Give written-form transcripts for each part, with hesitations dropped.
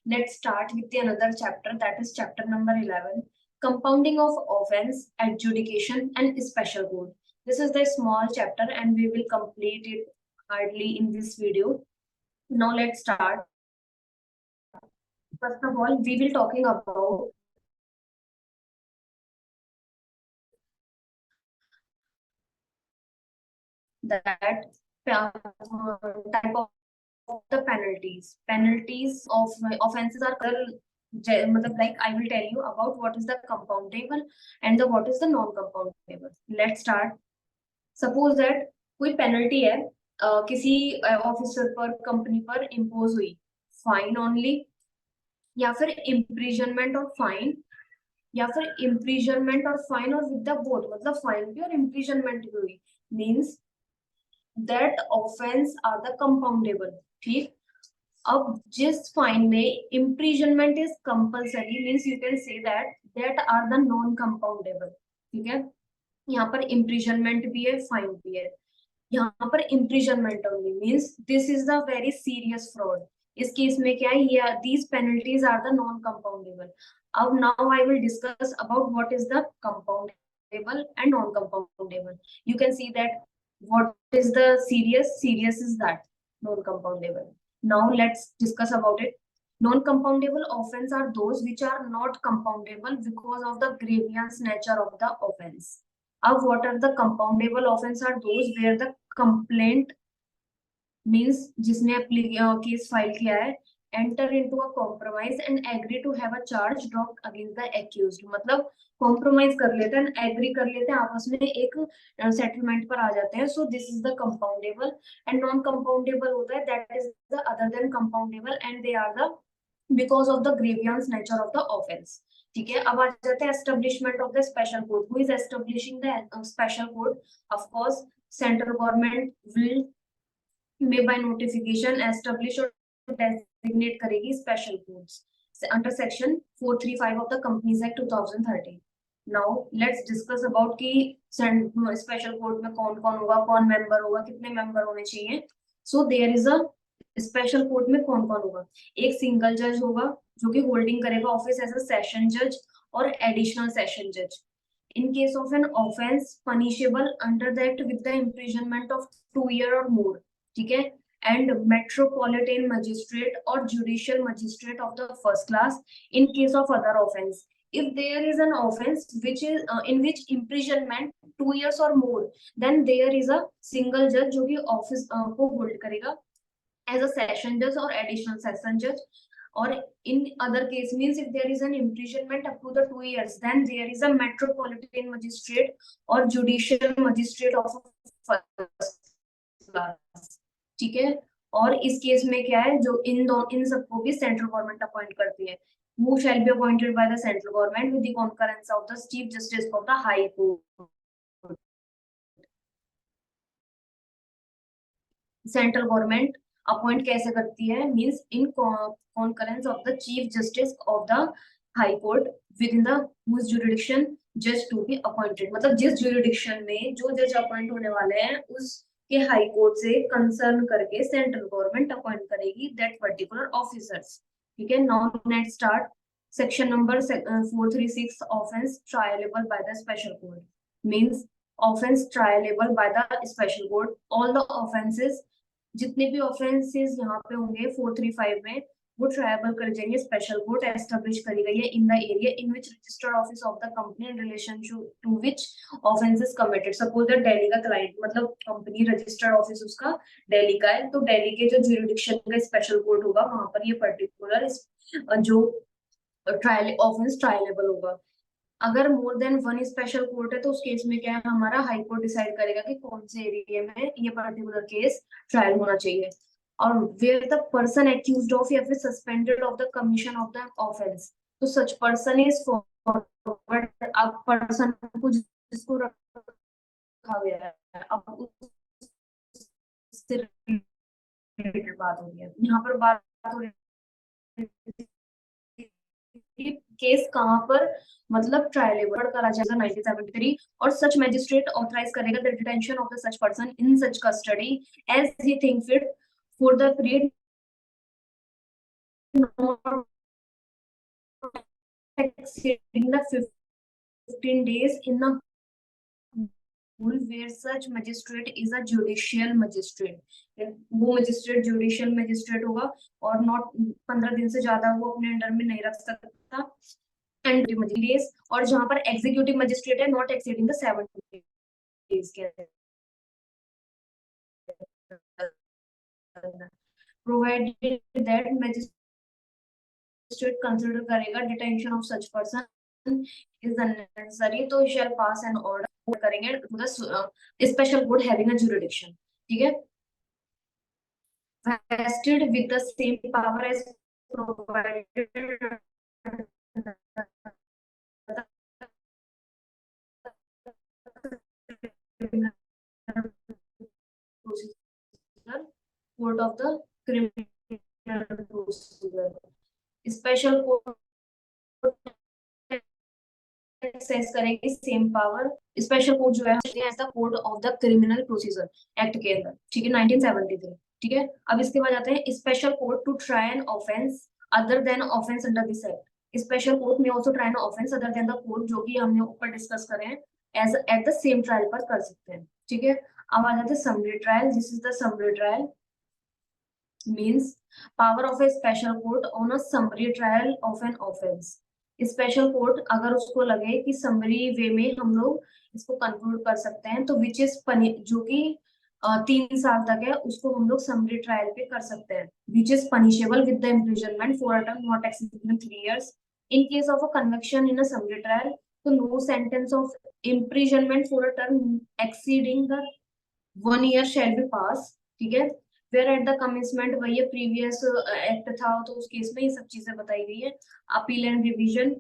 let's start with the another chapter, that is chapter number 11, compounding of offense, adjudication and special code. This is the small chapter and we will complete it hardly in this video. Now let's start. First of all, we will talking about that type of the penalties. Penalties of offenses are like I will tell you about what is the compoundable and the what is the non-compoundable. Let's start. Suppose that कोई penalty है किसी officer पर company पर impose हुई, fine only या फिर imprisonment और fine, या फिर इम्प्रिजनमेंट और फाइन और विद द बोथ, मतलब फाइन भी और इम्प्रिजनमेंट भी हुई, means that offence are the compoundable. ठीक, अब जिस फाइन में imprisonment is compulsory, means you can say that that are the non compoundable. ठीक है, यहाँ पर इम्प्रिजनमेंट भी है, फाइन भी है. यहाँ पर imprisonment only means this is the very serious fraud. इस केस में क्या है, ये these penalties are the non compoundable. अब now I will discuss about what is the compoundable and non compoundable. You can see that what is the serious is that non-compoundable. Now let's discuss about it. Non-compoundable offense are those which are not compoundable because of the grievous nature of the offense. अब what are the compoundable offense are those where the complaint means जिसने case file किया है enter into a compromise and agree to have a charge dropped against the accused. मतलब compromise कर लेते हैं, agree कर लेते हैं, आपस में एक settlement पर आ जाते हैं. So this is the compoundable. and non compoundable होता है that is the other than compoundable and they are the because of the grievous nature of the offense. ठीक है, अब आ जाते हैं establishment of the special code. Who is establishing the special code? Of course central government will may by notification establish और designate करेगी special codes under section 435 of the companies act 2013. Now let's discuss about कि special code में कौन कौन होगा, कौन member होगा, कितने मेंबर होने चाहिए. So there is a special court में कौन कौन होगा. एक सिंगल जज होगा जो कि होल्डिंग करेगा ऑफिस एज अ सेशन जज और एडिशनल सेशन जज. इन case of an offence punishable under the act with the imprisonment of 2 years और मोर. ठीक है, एंड मेट्रोपॉलिटन मजिस्ट्रेट और judicial magistrate of the first class in case of other offence. if there is an offense which is in which imprisonment 2 years or more, then there is a single judge जो कि office को hold करेगा as a session judge or additional session judge. Or in other case means if there is an imprisonment up to the 2 years, then there is a metropolitan magistrate or judicial magistrate of first class. ठीक है, और इस case में क्या है, जो इन सबको भी सेंट्रल गवर्नमेंट अपॉइंट करती है. who shall be appointed by the central government with the concurrence of the chief justice of the high court. Central government appoint कैसे करती है, means in concurrence of the chief justice of the high court within the whose jurisdiction जज to be appointed. मतलब जिस jurisdiction में जो जज appoint होने वाले हैं उसके हाई कोर्ट से कंसर्न करके सेंट्रल गवर्नमेंट अपॉइंट करेगी दैट पर्टिकुलर ऑफिसर्स. ठीक है, now let's start. Section number 436 offence triable by the special court means offence triable by the special court. All the offences, जितने भी ऑफेंसेस यहाँ पे होंगे 435 में, वो ट्रायबल कर जाएंगे. स्पेशल कोर्ट एस्टेब्लिश करी गई है in the area in which registered office of the company in relation to which offences committed. Suppose that Delhi का क्लाइंट, मतलब कंपनी रजिस्टर्ड ऑफिस उसका दिल्ली का है, तो दिल्ली के जो ज्यूरिडिक्शन का स्पेशल कोर्ट होगा वहां पर ये पर्टिकुलर जो ट्रायल ऑफेंस ट्रायलेबल होगा. अगर more than one special court है तो उस केस में क्या है, हमारा हाई कोर्ट डिसाइड करेगा कि कौन से एरिया में ये पर्टिकुलर केस ट्रायल होना चाहिए. और where the person accused of या फिर suspended of the commission of the offence, तो सच पर्सन इज फॉरवर्ड. अब पर्सन को जिसको रखा गया है, अब उससे रिलेटेड बात हो रही है. यहाँ पर बात हो रही है केस कहां पर, मतलब ट्रायलेबल करा जाएगा 1973 और सच मैजिस्ट्रेट ऑथराइज करेगा the detention of the such person in such custody as he think fit for the period exceeding the 15 days in the whole where such magistrate is a judicial magistrate. वो magistrate judicial magistrate होगा और not 15 दिन से ज्यादा वो अपने under में नहीं रख सकता and days, और जहां पर executive magistrate है not exceeding the 70 days के provided that magistrate consider करेगा detention of such person is unnecessary तो shall pass an order करेंगे to the special court having a jurisdiction. ठीक है, vested with the same power as provided court of the criminal procedure. Special court exercise करेगी same power. Special court जो है as the code of the criminal procedure act के अंदर. ठीक है, 1973. ठीक है, अब इसके बाद आते हैं special court to try an offence other than offence under this act. Special court में also try an offence other than the code जो कि हमने ऊपर डिस्कस करे हैं as at the same trial पर कर सकते हैं. ठीक है, अब आ जाते हैं summary trial. This is the summary trial means power of a special court on a summary trial of an offense. Special court अगर उसको लगे कि समरी वे में हम लोग इसको कंक्लूड कर सकते हैं तो विच इज जो कि 3 साल तक है उसको हम लोग समरी ट्रायल पे कर सकते हैं. Which is punishable with the imprisonment for a term not exceeding 3 years. In case of a conviction in a summary trial तो no sentence of imprisonment for a term exceeding the 1 year shall be pass. ठीक है, where at the कमिंसमेंट वही previous act था तो उस case में ये सब चीजें बताई गई है. अपील एंड रिवीजन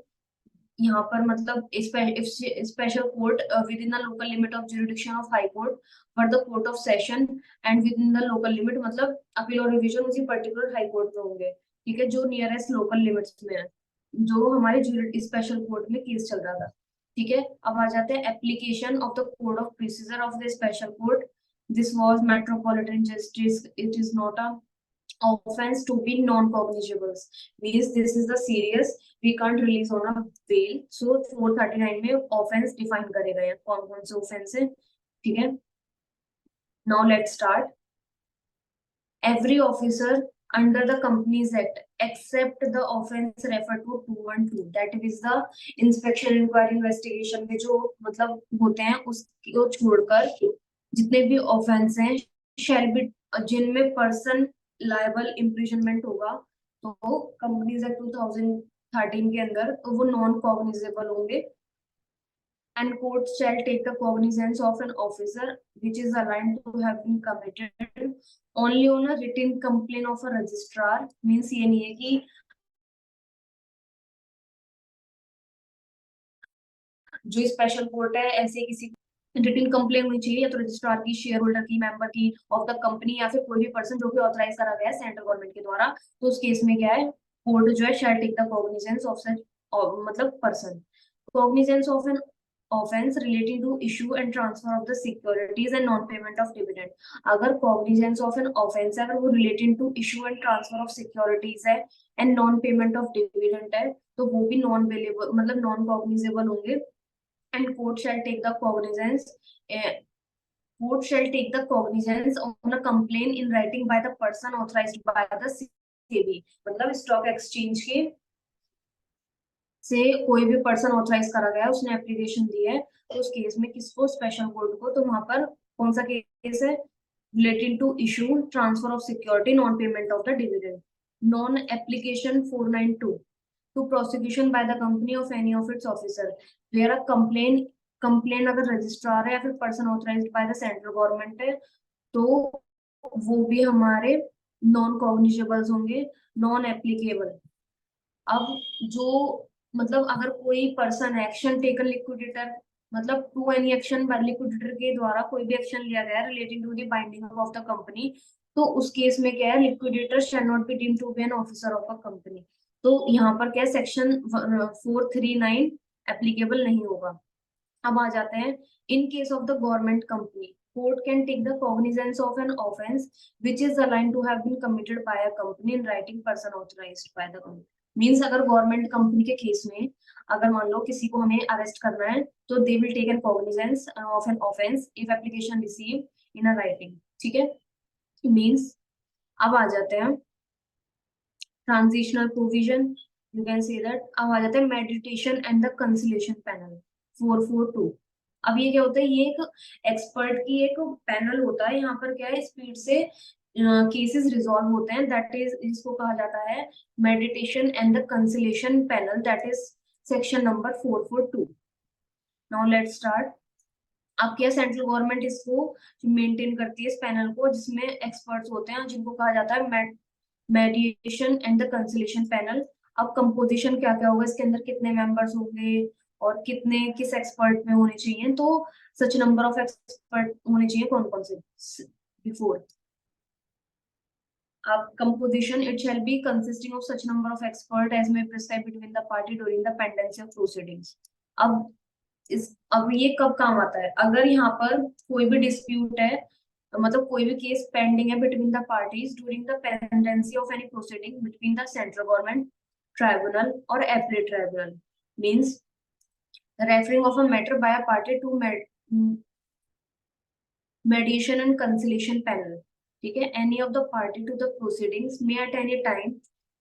यहाँ पर मतलब special court within the local limit of jurisdiction of high court for the court of session and within the local limit मतलब अपील और रिवीजन उसी पर्टिकुलर हाई कोर्ट में होंगे. ठीक है, जो नियरेस्ट लोकल लिमिट्स में है जो हमारे स्पेशल कोर्ट में केस चल रहा था. ठीक है, अब आ जाते हैं application of the code of procedure of the special court. This was metropolitan justice. It is not a offense to be non-cognizable. Means this is the serious. We can't release on a bail. So 439 में offense define करे गए हैं कौन कौन से offense है. ठीक है, now let's start. Every officer under the Companies Act except the offense referred to 212 that is the inspection inquiry investigation में जो मतलब होते हैं उसको छोड़कर जितने भी ऑफेंस हैं शैल बी जिनमें पर्सन लायबल इम्प्रिजनमेंट होगा तो कंपनीज एक्ट 2013 के अंदर तो वो नॉन कॉग्निजेबल होंगे. And court shall take the cognizance of an officer which is aligned to have been committed only on a written complaint of a registrar. Means ये नहीं है कि जो स्पेशल कोर्ट है ऐसे किसी रिटन कंप्लेंट होनी चाहिए या तो रजिस्ट्रार की, शेयर होल्डर की, मेंबर की ऑफ द कंपनी या फिर कोई भी पर्सन जो भी ऑथराइज करा गया है सेंट्रल गवर्नमेंट के द्वारा. तो उस केस में क्या है कोर्ट जो है shall take the cognizance of such मतलब person. Cognizance of an offence relating to issue and transfer of the securities and non payment of dividend. अगर कॉग्निजेंस ऑफ एन ऑफेंस है अगर वो relating to issue and transfer of securities है and non payment of dividend है तो वो भी non bailable मतलब नॉन कॉग्निजेबल होंगे. And court shall take the cognizance on a complaint in writing by the person authorized by the SEBI. मतलब stock exchange के से कोई भी पर्सन ऑथराइज करा गया उसने एप्लीकेशन दी है तो उस केस में किसको स्पेशल कोर्ट को तो वहां पर कौन सा केस है related to issue transfer of security non payment of the dividend. Non application 492 to prosecution by the company of any of its officer where a complaint अगर रजिस्ट्रार है या फिर person authorised by the central government है तो वो भी हमारे non कॉग्निजेबल्स होंगे, नॉन एप्लीकेबल. अब जो मतलब अगर कोई पर्सन एक्शन टेकन लिक्विडेटर मतलब to any action by liquidator के द्वारा कोई भी एक्शन लिया गया relating to the binding of the company तो उस केस में क्या है liquidator shall not be deemed to be an officer of a company. तो यहाँ पर क्या सेक्शन 439 एप्लीकेबल नहीं होगा. अब आ जाते हैं in case of the government company court can take the cognizance of an offence which is aligned to have been committed by a company in writing person authorised by the company. Means अगर government company के case में अगर मान लो किसी को हमें arrest करना है तो they will take an cognizance of an offence if application receive in a writing. ठीक है, मीन्स अब आ जाते हैं transitional provision, you can say that. अब आ जाता है meditation and the conciliation panel 442। अब ये क्या होता है, ये एक एक्सपर्ट की एक पैनल होता है, यहाँ पर क्या है स्पीड से केसेस रिजॉल्व होते हैं, दैट इज इसको कहा जाता है meditation and the conciliation panel, that is section number 442। Now let's start. अब क्या सेंट्रल गवर्नमेंट इसको मेंटेन करती है इस पैनल को, जिसमें एक्सपर्ट्स होते हैं जिनको कहा जाता है मेडिएशन एंड द कंसिलेशन पैनल। अब कंपोजिशन क्या क्या होगा, इसके अंदर कितने मेंबर्स होंगे और कितने किस एक्सपर्ट में होने चाहिए, तो सच नंबर ऑफ एक्सपर्ट होने चाहिए कौन कौन से बिफोर। अब composition, it shall be consisting of such number of expert as may prescribe between the party during the pendency of proceedings। अब अब ये कब काम आता है, अगर यहाँ पर कोई भी डिस्प्यूट है, मतलब कोई भी केस पेंडिंग है between the parties during the pendency of any proceeding between the central government tribunal और appellate tribunal, means referring of a matter by a party to mediation and conciliation panel। ठीक है, any of the party to the proceedings may at any time,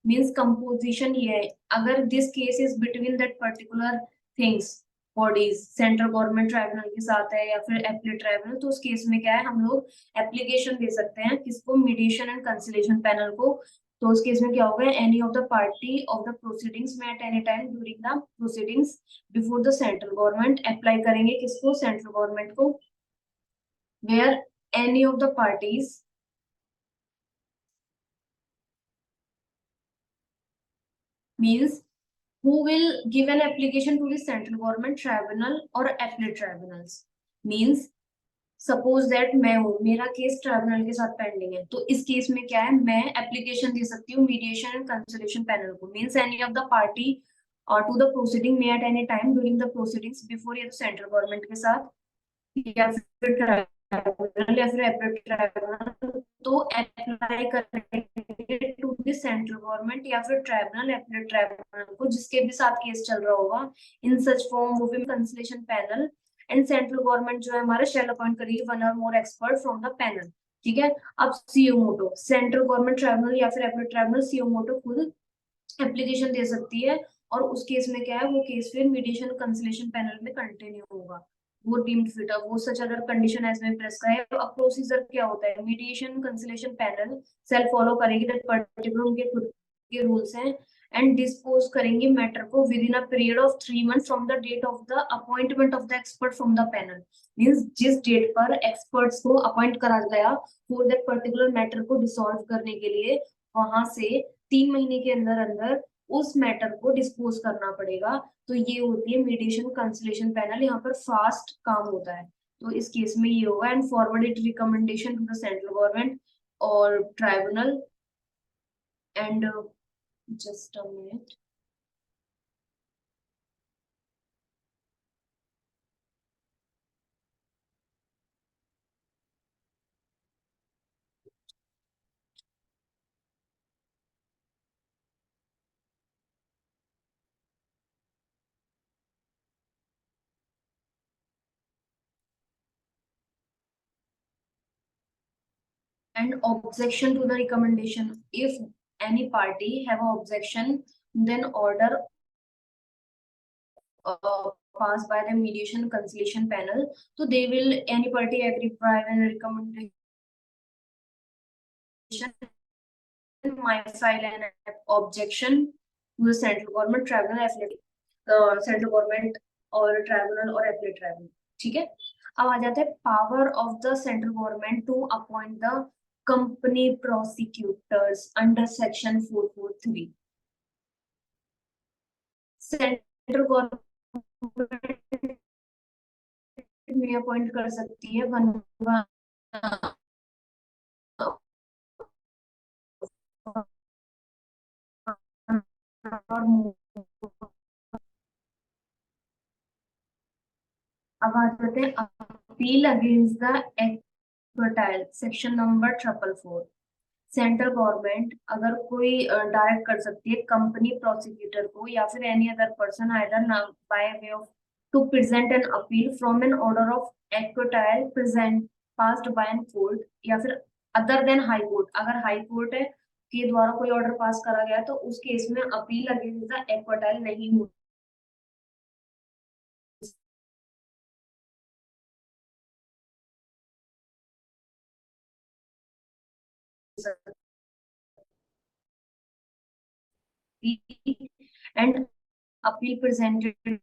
means composition ये है, अगर this case is between that particular things bodies, central government tribunal के साथ है या फिर एपलेट ट्राइब्यूनल, तो उस केस में क्या है हम लोग एप्लीकेशन दे सकते हैं किसको, मीडिएशन एंड कंसिलेशन पैनल को। तो उस केस में क्या होगा, any of the party of the proceedings में at any time during the proceedings before the central government, apply करेंगे किसको, सेंट्रल गवर्नमेंट को, where any of the parties means who will give an application to the central government tribunal or appellate tribunals, means suppose that मैं हूँ, मेरा case tribunal के साथ pending है, तो इस केस में क्या है मैं एप्लीकेशन दे सकती हूँ मीडिएशन एंड कंसोलिडेशन पैनल को, means any of the party और to the proceeding may at any time during the proceedings before या तो सेंट्रल गवर्नमेंट के साथ या फिर ट्राइब्यूनल या फिर एपलेट ट्राइब्यूनल, तो अप्लाई करेंगे टू द सेंट्रल गवर्नमेंट या फिर ट्राइब्यूनल एपलेट ट्राइब्यूनल को जिसके भी साथ केस चल रहा होगा। इन सच फॉर्म वो भी consolation panel and central government जो है हमारा शेल अपॉइंट करेगी वन और मोर एक्सपर्ट फ्रॉम द पैनल। ठीक है, अब सीओ मोटो, सेंट्रल गवर्नमेंट ट्राइब्यूनल या फिर एपलेट ट्राइब्यूनल सीओ मोटो खुद एप्लीकेशन दे सकती है, और उस केस में क्या है वो केस फिर मीडिएशन कंसलेशन पैनल में कंटिन्यू होगा, वो डीम्ड फिट अप वो सच अदर कंडीशन एज में प्रेस्क्राइब। तो अब प्रोसीजर क्या होता है, mediation conciliation panel self follow करेगी दैट पर्टिकुलर उनके खुद के रूल्स हैं एंड डिस्पोज करेंगे मैटर को within a period of 3 months from the date of the appointment of the expert from the panel, means जिस डेट पर experts को अपॉइंट करा गया फॉर दैट पर्टिकुलर मैटर को डिसॉल्व करने के लिए, वहां से 3 महीने के अंदर अंदर उस मैटर को डिस्पोज करना पड़ेगा। तो ये होती है मीडिएशन कंसलेशन पैनल, यहाँ पर फास्ट काम होता है, तो इस केस में ये होगा and forward it recommendation to the central government और tribunal and just a minute. And objection to the recommendation, if any party have an objection, then order passed by the mediation conciliation panel, so they will any party agree prior and recommendation my file an objection to the central government tribunal affiliate central government और tribunal और appellate tribunal. ठीक है, अब आ जाता है power of the central government to appoint the company prosecutors under section 443। Central government में appoint कर सकती है वन और अब आ जाते हैं appeal against the acquittal section number 444। Central government अगर कोई डायरेक्ट कर सकती है कंपनी प्रोसिक्यूटर को या फिर any other person either by way of to present an appeal from an order of acquittal present passed by an court, या फिर अदर देन हाई कोर्ट, अगर हाई कोर्ट है के द्वारा कोई ऑर्डर पास करा गया तो उस केस में अपील अगेंस्ट द एक्विटाइल नहीं हो सकती, एंड अपील प्रेजेंटेड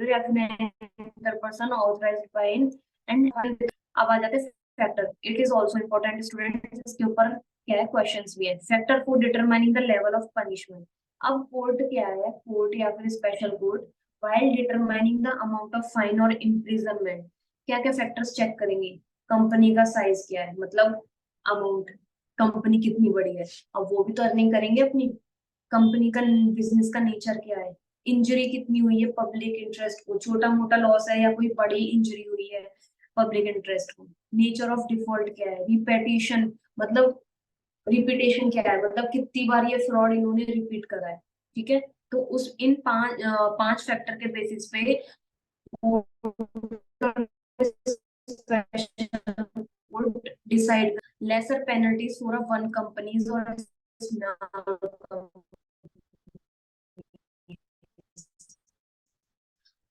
या फिर पर्सन ऑथराइज्ड बाय एंड अब आ जाते हैं factor. It is also important student, इसके ऊपर क्या है क्वेश्चंस भी है। Factor for determining the level of punishment. अब कोर्ट क्या है, कोर्ट या फिर special court while determining the amount of fine और इम्प्रिजनमेंट क्या क्या फैक्टर्स चेक करेंगे। कंपनी का साइज क्या है, मतलब अमाउंट, कंपनी कितनी बड़ी है, अब वो भी तो अर्निंग करेंगे अपनी, कंपनी का बिजनेस का नेचर क्या है, इंजरी कितनी हुई है पब्लिक इंटरेस्ट को, छोटा मोटा लॉस है या कोई बड़ी इंजरी हुई है पब्लिक इंटरेस्ट को, नेचर ऑफ डिफॉल्ट क्या है, रिपेटिशन मतलब रिपीटेशन क्या है, मतलब कितनी बार ये फ्रॉड इन्होंने रिपीट करा है। ठीक है, तो उस इन पांच फैक्टर के बेसिस पे would decide lesser penalties for a one companies or a small company.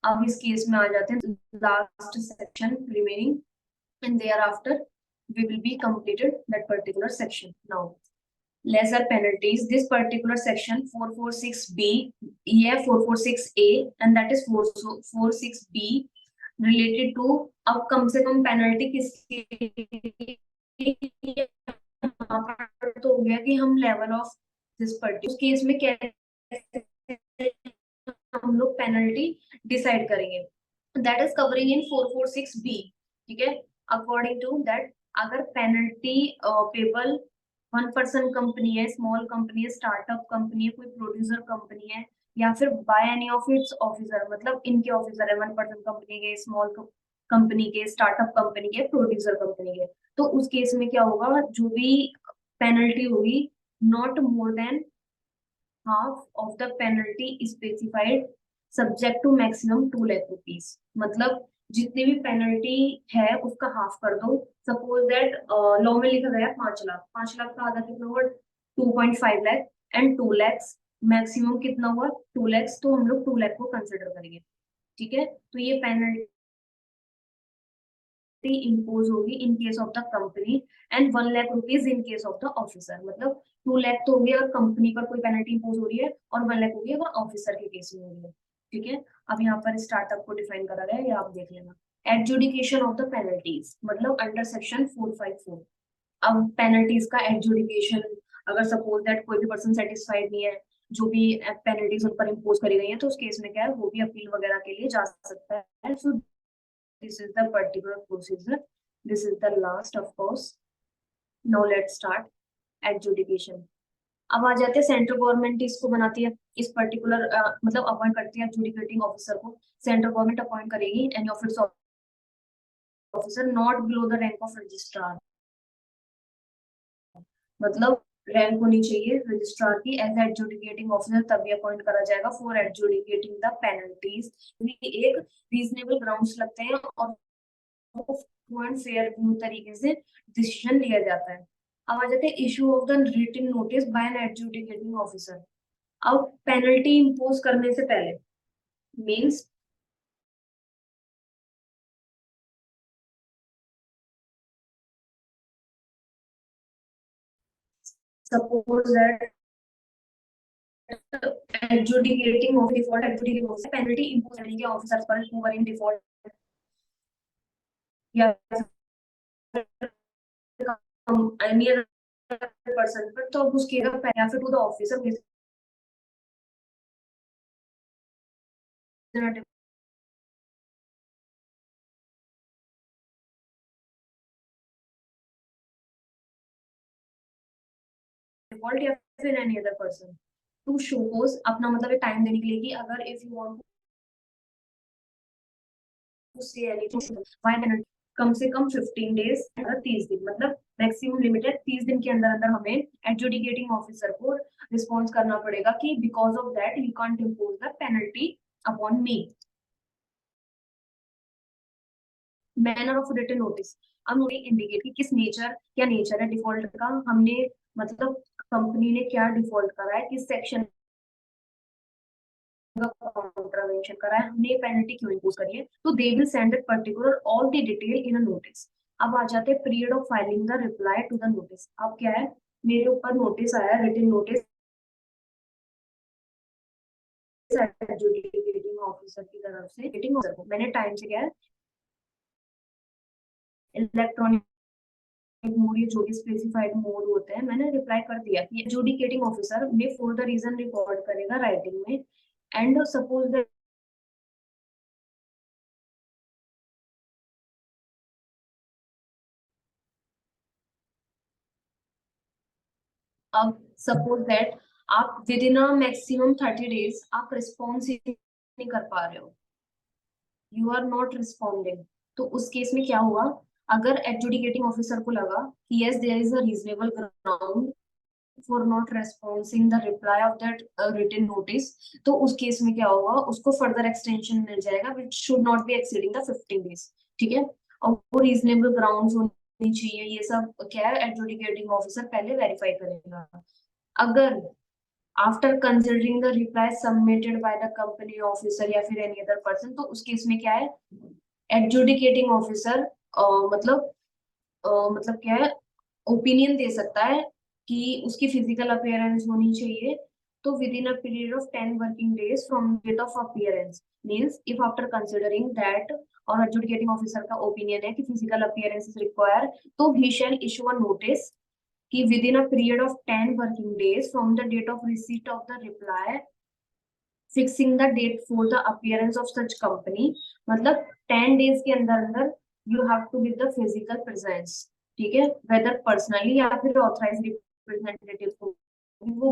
अब इस केस में आ जाते हैं last section remaining, and thereafter we will be completed that particular section. Now lesser penalties, this particular section 446b, yeah 446a, and that is 446b related to अब कम से कम penalty किसकी तो हो गया कि हम level of this particular case में कैसे हम लोग पेनल्टी डिसाइड करेंगे, that is covering in 446b। ठीक है, अकॉर्डिंग टू दैट अगर penalty payable one person company है, स्मॉल कंपनी है, स्टार्टअप कंपनी है, कोई प्रोड्यूसर कंपनी है, या फिर by any of its officer, मतलब इनके ऑफिसर है वन पर्सन कंपनी के, स्मॉल कंपनी के, स्टार्टअप कंपनी के, प्रोड्यूसर कंपनी के, तो उस केस में क्या होगा, जो भी पेनल्टी होगी not more than half of the penalty specified subject to maximum 2 lakh rupees, मतलब जितनी भी पेनल्टी है उसका हाफ कर दो। सपोज दैट लॉ में लिखा गया 5 लाख, 5 लाख का आधा कितना हुआ 2.5 लाख, एंड 2 लाख मैक्सिमम कितना हुआ 2 लाख, तो हम लोग 2 लाख को कंसिडर करेंगे। ठीक है, तो ये पेनल्टी इम्पोज होगी इन case of the company, and 1 lakh rupees in case of the officer, मतलब 2 लाख तो हो गया अगर कंपनी पर कोई पेनल्टी इम्पोज हो रही है, और 1 लाख हो गई अगर ऑफिसर के केस में हो रही है। ठीक है, अब यहाँ पर स्टार्टअप को डिफाइन करा गया है, ये आप देख लेना। एडजुडिकेशन ऑफ द पेनल्टीज मतलब अंडर सेक्शन 454। अब पेनल्टीज का एडजुडिकेशन, अगर सपोज दैट कोई भी पर्सन सेटिस्फाइड नहीं है जो भी पेनल्टीज उन पर इम्पोज करी गई है, तो उस केस में क्या है वो भी अपील वगैरह के लिए जा सकता है। सो this is the particular procedure, this is the last of course. Now let's start adjudication। अब आ जाते हैं सेंट्रल गवर्नमेंट इसको बनाती है इस पर्टिकुलर मतलब अपॉइंट करती है एडजुडिकेटिंग ऑफिसर को, सेंट्रल गवर्नमेंट अपॉइंट करेगी any of its officer not below the rank of registrar, मतलब रैंक होनी चाहिए रजिस्ट्रार की एज एडजुडिकेटिंग ऑफिसर, तभी अपॉइंट करा जाएगा फॉर एडजुडिकेटिंग द पेनल्टीज। एक रीजनेबल ग्राउंड्स लगते हैं और फेयर व्यू तरीके से डिसीजन लिया जाता है। अब आ जाते हैं issue of the written notice by an adjudicating officer. अब पेनल्टी इंपोज करने से पहले means suppose that adjudicating of default adjudicating officer penalty impose करने के ऑफिसर्स पर हु वर इन डिफॉल्ट या एनी अदर पर्सन पर, तो उसके या फिर टू द ऑफिसर डिफॉल्ट या फिर any other person to shows अपना मतलब टाइम देने के लिए कि अगर if you want to say anything why penalty कम से कम 15 डेज, 30 दिन, मतलब मैक्सिमम लिमिटेड 30 दिन के अंदर अंदर हमें एडजुडिकेटिंग ऑफिसर को रिस्पॉन्स करना पड़ेगा कि because of that you can't impose the penalty upon me. Manner of written notice, अब मुझे इंडिकेट कि किस नेचर, क्या नेचर है डिफॉल्ट का, हमने मतलब कंपनी ने क्या डिफॉल्ट करा है, किस सेक्शन का कॉन्ट्रावेंशन करा है, हमने पेनल्टी क्यों इम्पोज करी है, तो they will send that particular all the detail in a notice. अब आ जाते हैं period of filing the reply to the notice. अब क्या है, मेरे ऊपर नोटिस आया, रिटन नोटिस एडजुडिकेटिंग ऑफिसर की तरफ से, रिटन ऑफिसर को मैंने टाइम से क्या है इलेक्ट्रॉनिक मोड, ये जो भी स्पेसिफाइड मोड होते हैं, मैंने रिप्लाई कर दिया कि एडजुडिकेटिंग ऑफिसर ने फॉर द रीजन रिकॉर्ड करेगा राइटिंग में, एंड सपोज दैट, अब सपोज दैट आप with in a maximum 30 days आप रिस्पॉन्स नहीं कर पा रहे हो, यू आर नॉट रिस्पॉन्डिंग, तो उस केस में क्या हुआ, अगर एडजुडिकेटिंग ऑफिसर को लगा कि yes there is a reasonable ground for not responding the reply of that written notice, तो उस केस में क्या होगा, उसको फर्दर एक्सटेंशन मिल जाएगा which should not be exceeding the 15 days. ठीक है, और वो रीजनेबल ग्राउंड्स होनी चाहिए, ये सब क्या है एडजुडिकेटिंग ऑफिसर पहले वेरीफाई करेगा। अगर after considering the reply submitted by the company officer या फिर एनी अदर पर्सन, तो उस केस में क्या है, एडजुडिकेटिंग ऑफिसर मतलब मतलब क्या है, ओपिनियन दे सकता है कि उसकी फिजिकल अपीयरेंस होनी चाहिए, तो within a period of 10 working days from date of appearance, means if after considering that, और एडजुडिकेटिंग ऑफिसर का ओपिनियन है कि फिजिकल अपीयरेंस इज रिक्वायर, तो he shall issue a notice कि within a period of 10 working days from the date of receipt of the reply fixing the date for the appearance of such company, मतलब 10 days के अंदर अंदर you have to give the physical presence. ठीक है, weather personally या फिर authorise representative को वो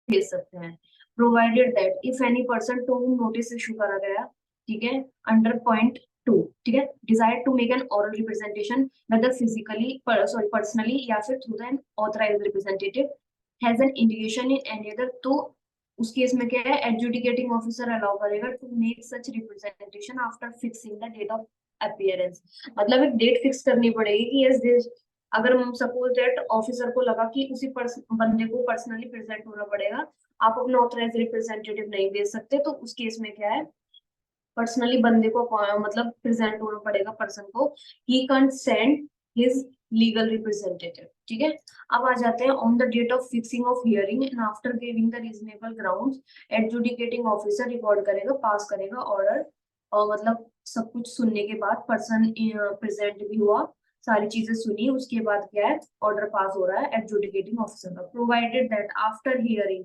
भेज सकते हैं, provided that if any person to whom notice issue करा गया, ठीक है, अंडर पॉइंट 2, ठीक है, desire to make an oral representation whether physically sorry personally या फिर through an authorise representative has an indication in any other, तो उस केस में क्या है, एडजुडिकेटिंग ऑफिसर अलाउ करेगा to make such representation after fixing the date of appearance. मतलब एक डेट फिक्स करनी पड़ेगी कि यस दिस, अगर सपोज दैट ऑफिसर को लगा कि उसी बंदे को पर्सनली प्रेजेंट होना पड़ेगा, आप अपना ऑथराइज रिप्रेजेंटेटिव नहीं भेज सकते, तो उस केस में क्या है, पर्सनली बंदे को मतलब प्रेजेंट होना पड़ेगा पर्सन को, he can send his legal representative. ठीक है, अब आ जाते हैं on the date of fixing of hearing and after giving the reasonable grounds, adjudicating officer record करेगा, पास करेगा ऑर्डर, और मतलब सब कुछ सुनने के बाद पर्सन प्रेजेंट भी हुआ, सारी चीजें सुनी, उसके बाद क्या है, ऑर्डर पास हो रहा है एडजुडिकेटिंग ऑफिसर का, provided that after hearing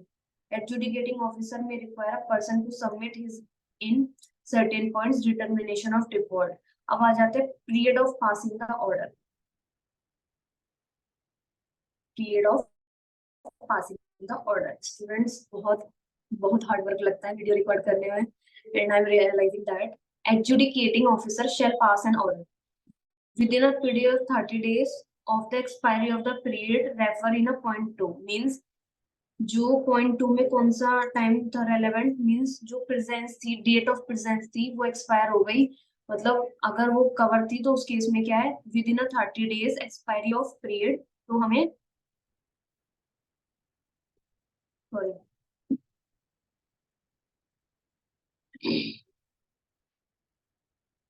adjudicating officer may require a person to submit his in certain points determination of default। अब आ जाते हैं period of passing the order, period of passing the order, students बहुत बहुत hard work लगता है video record करने में, and I am realising that adjudicating officer shall pass an order within a period of 30 days of the expiry of the period refer in a point 2, means जो point 2 में कौन सा time था relevant, means जो presence थी, date of presence थी वो expire हो गई, मतलब अगर वो कवर थी तो उस केस में क्या है, with in a 30 days expiry of period, तो हमें सॉरी,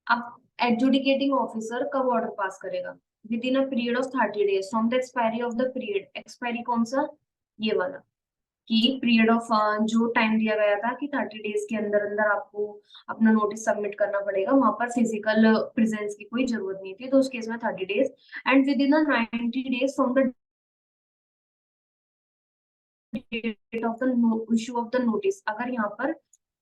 अब एडजुडिकेटिंग ऑफिसर कब ऑर्डर पास करेगा, with in a period of 30 days from the expiry of the period, expiry कौन सा, ये वाला, कि पीरियड ऑफ जो टाइम दिया गया था कि 30 डेज के अंदर अंदर आपको अपना नोटिस सबमिट करना पड़ेगा, वहां पर फिजिकल प्रेजेंस की कोई जरूरत नहीं थी, तो उस केस में 30 days, and within 90 days from the date of the issue of the notice, अगर यहाँ पर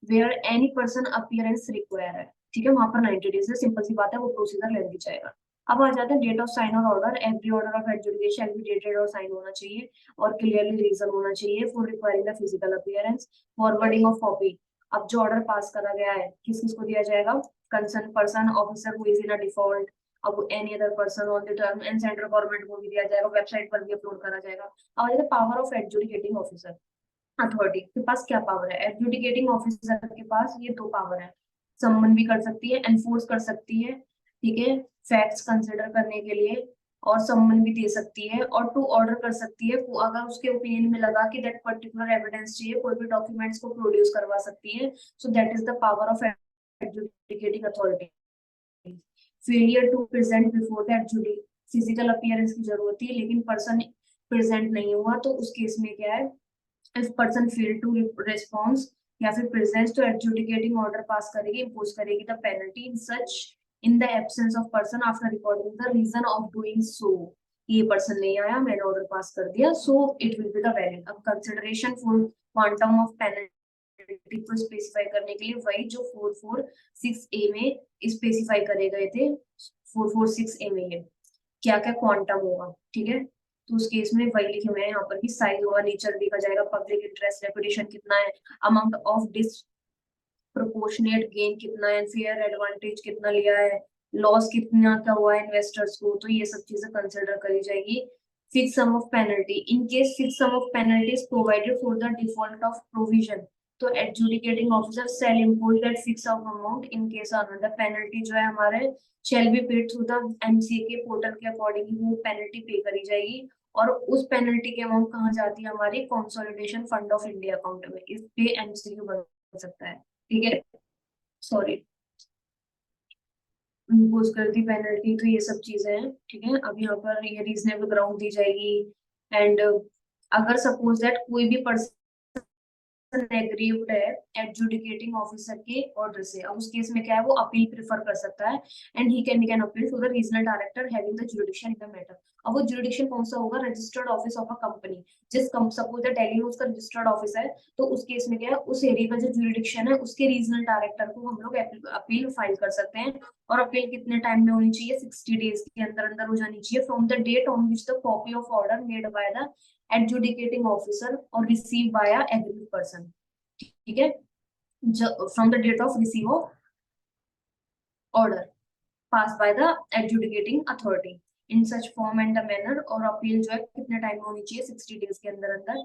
where any person appearance require है, ठीक है, वहां पर 90 डेज है, सिंपल सी बात है, वो प्रोसीजर ले ली जाएगा। अब आ जाते हैं डेट ऑफ साइन और order, every order of adjudication भी डेटेड और साइन होना चाहिए, और क्लियरली रीजन होना चाहिए for requiring the physical appearance, forwarding of copy, अब जो ऑर्डर पास करा गया है किस किस को दिया जाएगा, concern person officer who is in a default, अब any other person on the term and central government को भी दिया जाएगा, वेबसाइट पर भी अपलोड करा जाएगा। अब आ power of adjudicating officer, authority के पास क्या पावर है, एडजुडिकेटिंग ऑफिसर के पास ये दो पावर है, सम्मन भी कर सकती है, एनफोर्स कर सकती है, ठीक है, फैक्ट्स कंसिडर करने के लिए, और सम्मन भी दे सकती है, और टू ऑर्डर कर सकती है अगर उसके ओपिनियन में लगा कि दैट पर्टिकुलर एविडेंस चाहिए, कोई भी डॉक्यूमेंट्स को प्रोड्यूस करवा सकती है। So that is the power of adjudicating authority. Failure to present before the एडजुडिक, फिजिकल अपीयरेंस की जरूरत थी लेकिन पर्सन प्रेजेंट नहीं हुआ, तो उस केस में क्या है, if person fail to response या फिर presents तो adjudicating order पास करेगी, impose करेगी the penalty in such in the absence of person after recording the reason of doing so, ये पर्सन नहीं आया मैंने ऑर्डर पास कर दिया, so it will be the valid। अब consideration for quantum of penalty को specify करने के लिए वही जो 446A में स्पेसिफाई करे गए थे, 446A में ये क्या क्या क्वांटम होगा, ठीक है, तो उस केस में वही लिखे हुए हैं यहाँ पर भी, साइज होगा, नेचर लिखा जाएगा, पब्लिक इंटरेस्ट रेपुटेशन कितना है, अमाउंट ऑफ डिसप्रोपोर्शनेट गेन कितना है, फेयर एडवांटेज कितना लिया है, लॉस कितना क्या हुआ है इन्वेस्टर्स को, तो ये सब चीजें कंसिडर करी जाएगी। Fix sum of penalty, in case fix sum of penalty is provided for the default of provision, तो adjudicating officer shall impose that fix of amount in case of the penalty जो है हमारे shall be paid through the MCA के portal के according वो penalty pay करी जाएगी, और उस पेनल्टी की अमाउंट कहाँ जाती है, हमारी consolidation fund of India account में, इस पे एमसीक्यू बन सकता है, ठीक है, सॉरी इम्पोज कर दी पेनल्टी, तो ये सब चीजें हैं, ठीक है। अब यहाँ पर ये रीजनेबल ग्राउंड दी जाएगी, एंड अगर सपोज दैट कोई भी पर्सन एग्रीव्ड है एडजुडिकेटिंग ऑफिसर के ऑर्डर से, अब उस केस में क्या है वो अपील प्रेफर कर सकता है, and he can appeal to the regional director having the jurisdiction in the matter. अब वो जुरिडिक्शन कौन सा होगा, registered office of a company, suppose that Delhi में उसका रजिस्टर्ड ऑफिस है, तो उस केस में क्या है उस एरिया का जो जुरिडिक्शन है उसके रीजनल डायरेक्टर को हम लोग अपील फाइल कर सकते हैं, और अपील कितने टाइम में होनी चाहिए, 60 डेज के अंदर अंदर हो जानी चाहिए, from the date on which the copy of order made by the adjudicating officer or received by a aggrieved person, ठीक है, from the date of receive of order pass by the adjudicating authority in such form and the manner, और appeal जो है कितने time में होनी चाहिए, 60 days के अंदर अंदर।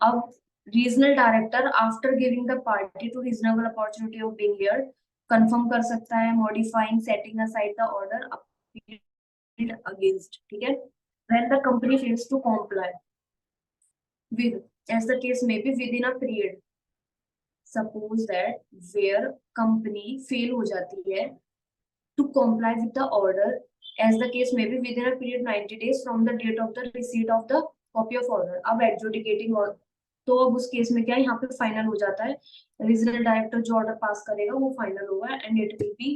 अब regional director after giving the party to reasonable opportunity of being heard confirm कर सकता है, modifying setting aside the order appealed against, ठीक है, when the company fails to comply with, as the case may be, within a period, suppose that where company fail हो जाती है to comply with the order, as the case may be within a period 90 days from the date of the receipt of the copy of order, अब adjudicating order, तो अब उस case में क्या है यहाँ पे फाइनल हो जाता है, रीजनल डायरेक्टर जो ऑर्डर पास करेगा वो फाइनल होगा, एंड इट विल बी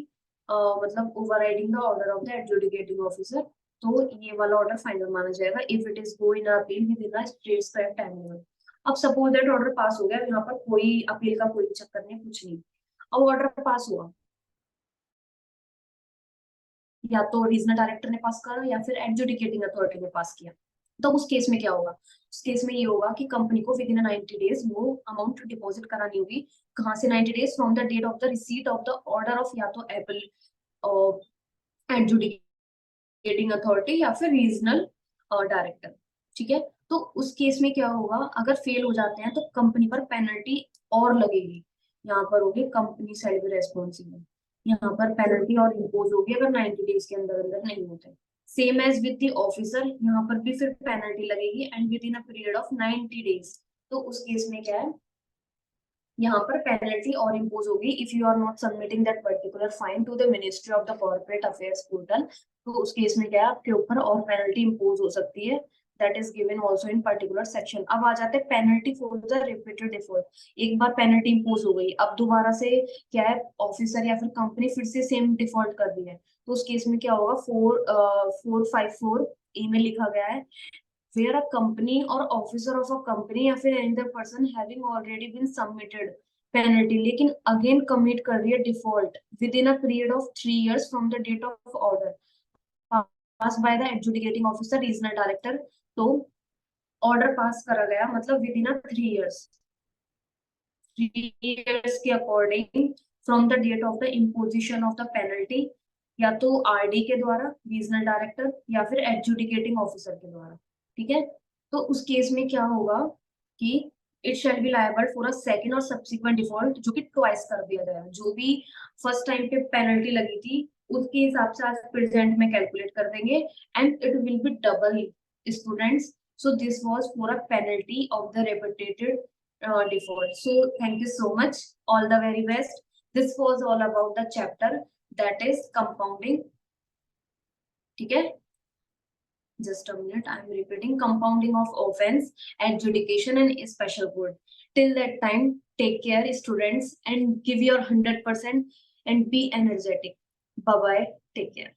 मतलब overriding the order of the adjudicating officer, तो ये वाला ऑर्डर फाइनल माना जाएगा if it is go in appeal with in a prescribed time limit. अब सपोज दैट ऑर्डर पास हो गया, यहाँ पर कोई अपील का कोई चक्कर नहीं, कुछ नहीं, अब ऑर्डर पास हुआ, या तो रीजनल डायरेक्टर ने पास करा या फिर एडजुडिकेटिंग अथॉरिटी ने पास किया, तो उस केस में क्या होगा, उस केस में ये होगा कि कंपनी को विद इन 90 डेज वो अमाउंट डिपॉजिट करानी होगी, कहाँ से, 90 days from the date of the receipt of the order of या तो एपल एडजुडिकेटिंग अथॉरिटी या फिर रीजनल डायरेक्टर, ठीक है। तो उस केस में क्या होगा, अगर फेल हो जाते हैं तो कंपनी पर पेनल्टी और लगेगी, यहाँ पर होगी कंपनी शैल बी रेस्पॉन्सिबल, यहाँ पर पेनल्टी और इम्पोज होगी अगर 90 डेज के अंदर अंदर नहीं होते, same as with the officer, यहाँ पर भी फिर पेनल्टी लगेगी and within a period of 90 days, तो उस केस में क्या है यहाँ पर पेनल्टी और इम्पोज होगी if you are not submitting that particular fine to the ministry of the corporate affairs portal, तो उस केस में क्या है आपके ऊपर और पेनल्टी इम्पोज हो सकती है, that is given also in particular section. अब आ जाते हैं penalty for the repeated default, एक बार पेनल्टी इम्पोज हो गई, अब दोबारा से क्या है ऑफिसर या फिर कंपनी फिर से सेम डिफॉल्ट कर दी है, तो उस केस में क्या होगा, 454 ए में लिखा गया है, where a company or officer of a company या फिर any other person having already been submitted penalty लेकिन again commit कर रही है default within a period of 3 years from the date of order passed by the adjudicating officer regional director, तो order pass करा गया मतलब विद इन 3 years, 3 years के according from the date of the imposition of the penalty, या तो RD के द्वारा, regional director, या फिर एडजुडिकेटिंग ऑफिसर के द्वारा। ठीक है, तो उस केस में क्या होगा कि it shall be liable for a second और सब्सिक्वेंट डिफॉल्ट, जो कि ट्वाइस कर दिया जाएगा। जो भी फर्स्ट टाइम पे पेनल्टी लगी थी उसके हिसाब से आज प्रेजेंट में कैलकुलेट कर देंगे, and it will be double students. So this was for a penalty of the repeated default. So thank you so much. All the very best. This was all about the chapter that is compounding. ठीक है, just a minute, I am repeating: compounding of offense, adjudication and special court. Till that time, take care students and give your 100% and be energetic. Bye bye, take care.